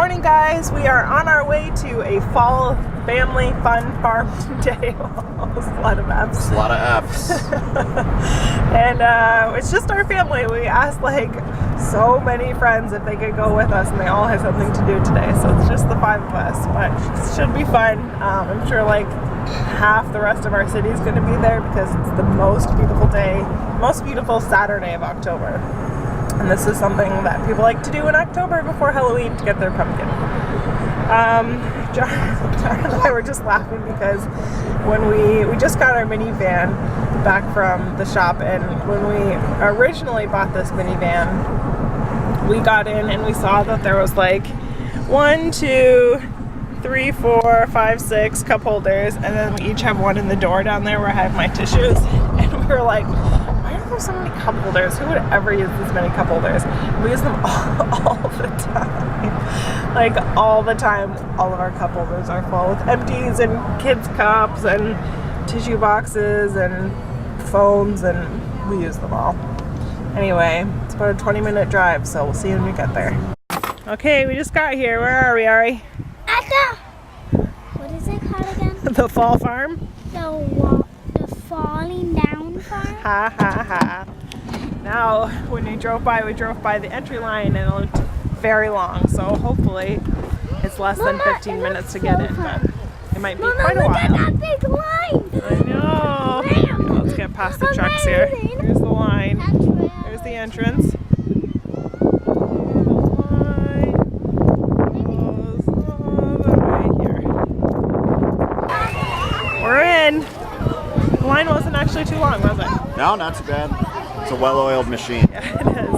morning, guys. We are on our way to a fall family fun farm day. It's a lot of F's. It's a lot of F's. And it's just our family. We asked like so many friends if they could go with us, and they all had something to do today. So it's just the 5 of us, but it should be fun. I'm sure like half the rest of our city is going to be there because it's the most beautiful day, most beautiful Saturday of October. And this is something that people like to do in October before Halloween to get their pumpkin. John and I were just laughing because when we just got our minivan back from the shop, and when we originally bought this minivan, we got in and we saw that there was like 1, 2, 3, 4, 5, 6 cup holders, and then we each have one in the door down there where I have my tissues, and we were like, why are there so many cup holders? Who would ever use this many cup holders? We use them all the time. Like all the time, all of our cup holders are full with empties and kids' cups and tissue boxes and phones, and we use them all. Anyway, it's about a 20-minute drive, so we'll see you when we get there. Okay, we just got here. Where are we, Ari? What is it called again? The fall farm? The falling down farm? Ha ha ha. Now, when we drove by the entry line, and it looked very long, so hopefully it's less than 15 minutes to get in, but it might be quite a while. Look at that big line! I know. Okay, let's get past the trucks here. Here's the line. There's the entrance. The line wasn't actually too long, was it? No, not too bad. It's a well-oiled machine. Yeah, it is.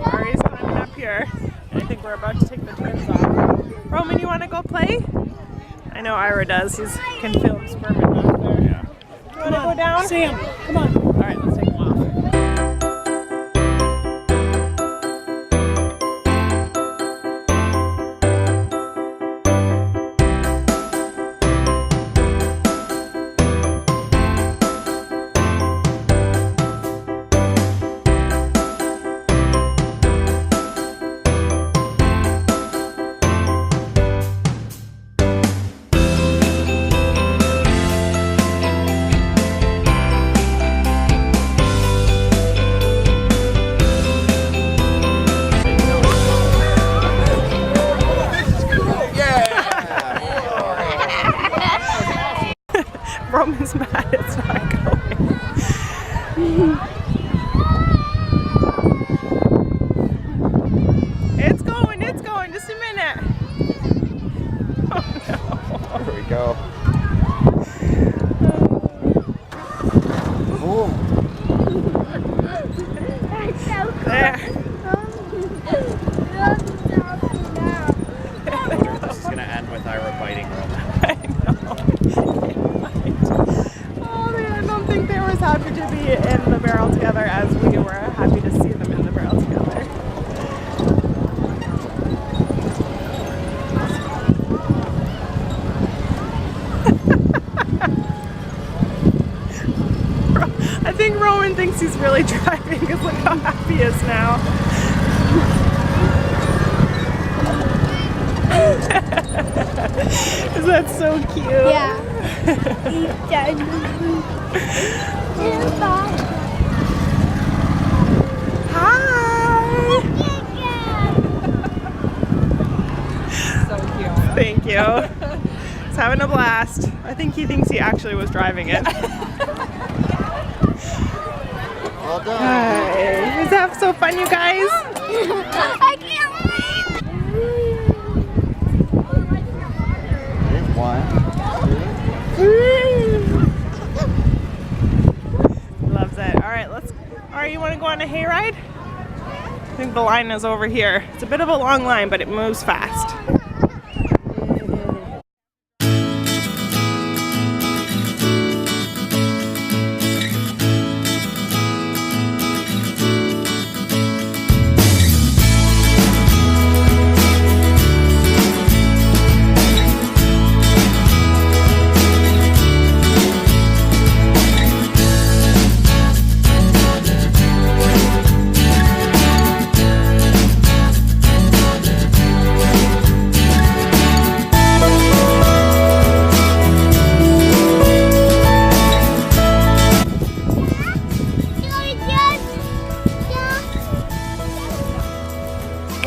Ari's climbing up here, and I think we're about to take the twins off. Roman, you want to go play? I know Ira does. He can feel him squirming back there. Yeah. You want to go down? Sam, come on. All right, let's take him off. Roman's mad it's not going. It's going, just a minute. Oh no. There we go. Oh. That's so cool. There. This is going to end with Ira biting Roman. I know. Oh man, I don't think they were as happy to be in the barrel together as we were happy to see them in the barrel together. I think Roman thinks he's really driving because look how happy he is now. Is that so cute? Yeah. Hi! So cute. Thank you. He's having a blast. I think he thinks he actually was driving it. Well done. Hi. Was that so fun, you guys? I can't wait! One. Loves it. All right, let's. All right, you want to go on a hayride? I think the line is over here. It's a bit of a long line, but it moves fast.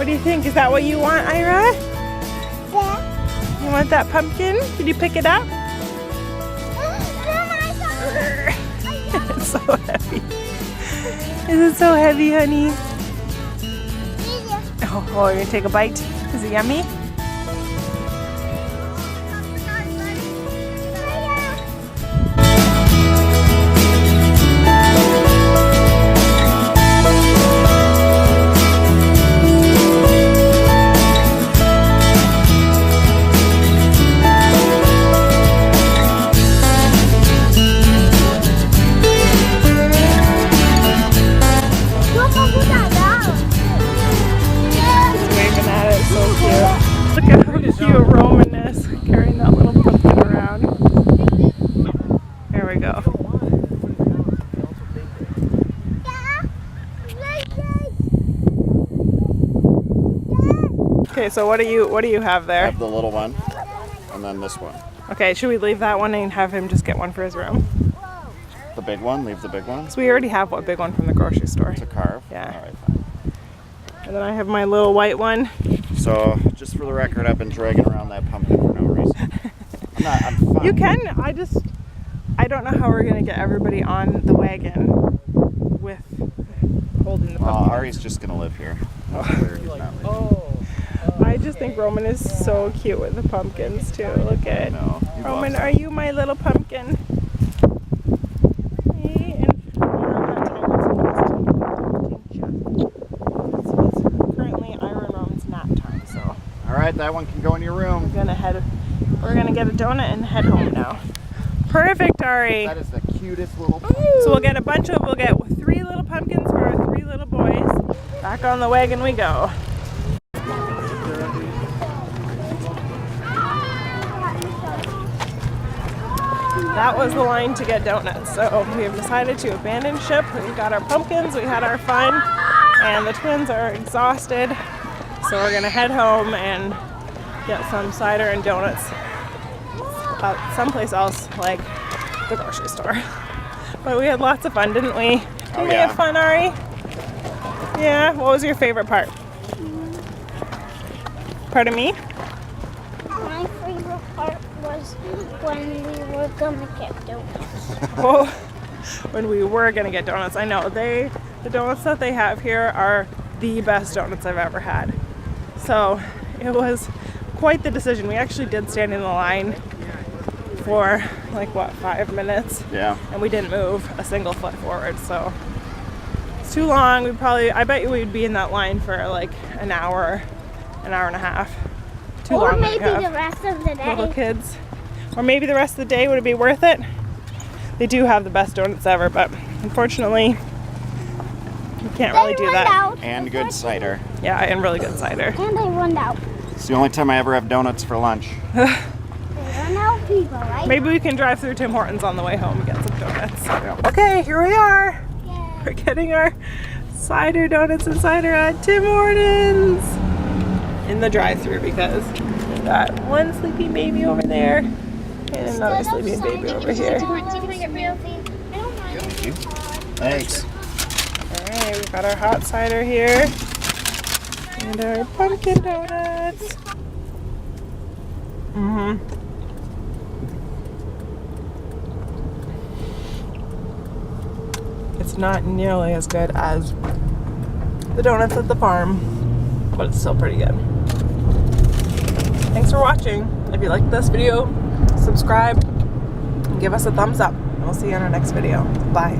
What do you think? Is that what you want, Ira? Yeah. You want that pumpkin? Did you pick it up? It's so heavy. Is it so heavy, honey? Oh, you're gonna take a bite? Is it yummy? Look at how cute Roman is carrying that little pumpkin around. There we go. Okay, so what do you have I there? have the little one, and then this one. Okay, should we leave that one and have him just get one for his room? The big one, leave the big one. So we already have a big one from the grocery store. To carve. Yeah. All right, fine. And then I have my little white one. So, just for the record, I've been dragging around that pumpkin for no reason. I'm fine. You can, I don't know how we're gonna get everybody on the wagon with holding the pumpkin. Ari's just gonna live here. I just think Roman is so cute with the pumpkins too. Look at No, he Roman, loves are you my little pumpkin? Hey, and it's currently Ira and Roman's nap time, so All right, that one can go in your room. we're gonna get a donut and head home now. Perfect, Ari. That is the cutest little pumpkin. So we'll get 3 little pumpkins for our 3 little boys. Back on the wagon we go. That was the line to get donuts. So we have decided to abandon ship. We got our pumpkins, we had our fun, and the twins are exhausted. So we're gonna head home and get some cider and donuts someplace else, like the grocery store. But we had lots of fun, didn't we? Didn't we have fun, Ari? Yeah, what was your favorite part? Pardon me? My favorite part was when we were gonna get donuts. Well, when we were gonna get donuts, I know the donuts that they have here are the best donuts I've ever had. So it was quite the decision. We actually did stand in the line for 5 minutes? Yeah. And we didn't move a single foot forward, so it's too long. I bet you we'd be in that line for like an hour and a half. Too Or long. maybe the rest of the day. Little kids. Or maybe the rest of the day. Would it be worth it? They do have the best donuts ever, but unfortunately you can't really do that. Out. And good cider. Yeah, and really good cider. And they run out. It's the only time I ever have donuts for lunch. They run out people, right? Maybe we can drive through Tim Hortons on the way home and get some donuts. Yeah. Okay, here we are. Yeah. We're getting our cider donuts and cider at Tim Hortons in the drive-thru because we've got one sleeping baby over there and another sleeping baby over here. Thanks. Alright, we've got our hot cider here and our pumpkin donuts. It's not nearly as good as the donuts at the farm, but it's still pretty good. Thanks for watching. If you liked this video, subscribe and give us a thumbs up. We'll see you in our next video. Bye.